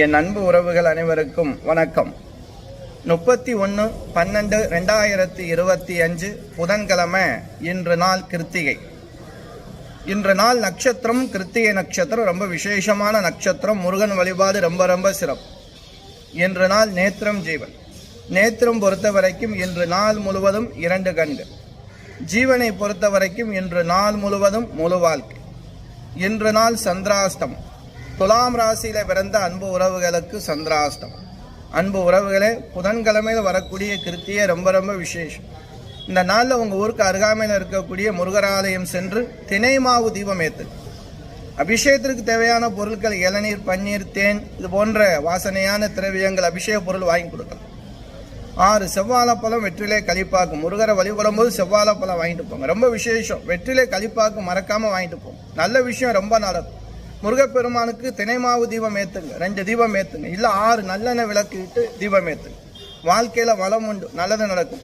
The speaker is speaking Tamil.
என் அன்பு உறவுகள் அனைவருக்கும் வணக்கம். 31/12/2025 புதன்கிழமை. இன்று நாள் கிருத்திகை. இன்று நாள் நட்சத்திரம் கிருத்திகை நட்சத்திரம். ரொம்ப விசேஷமான நட்சத்திரம். முருகன் வழிபாடு ரொம்ப ரொம்ப சிறப்பு. இன்று நாள் நேத்திரம் ஜீவன். நேத்திரம் பொறுத்த வரைக்கும் இன்று நாள் முழுவதும் 2 கண்கள். ஜீவனை பொறுத்த வரைக்கும் இன்று நாள் முழுவதும் முழு வாழ்க்கை. இன்று நாள் சந்திராஷ்டம். துலாம் ராசியில பிறந்த அன்பு உறவுகளுக்கு சந்திராஷ்டம். அன்பு உறவுகளே, புதன்கிழமையில் வரக்கூடிய கிருத்தியை ரொம்ப ரொம்ப விசேஷம். இந்த நாளில் உங்கள் ஊருக்கு அருகாமையில் இருக்கக்கூடிய முருகராலயம் சென்று தினை மாவு தீபம் ஏற்று அபிஷேகத்திற்கு தேவையான பொருட்கள் இளநீர், பன்னீர், தேன் இது போன்ற வாசனையான திரவியங்கள் அபிஷேக பொருள் வாங்கி கொடுக்கலாம். 6 செவ்வாழைப்பழம், வெற்றிலை, களிப்பாக்கு. முருகரை வழிபடும் போது செவ்வாழைப்பழம் வாங்கிட்டு போங்க. ரொம்ப விசேஷம். வெற்றிலை, களிப்பாக்கு மறக்காமல் வாங்கிட்டு போங்க. நல்ல விஷயம் ரொம்ப நடக்கும். முருகப்பெருமானுக்கு தினை மாவு தீபம் ஏற்றுங்க. 2 தீபம் ஏற்றுங்க. இல்லை 6 நல்லெண்ணெய் விளக்கு இட்டு தீபம் ஏற்றுங்க. வாழ்க்கையில் வளம் உண்டு, நல்லது நடக்கும்.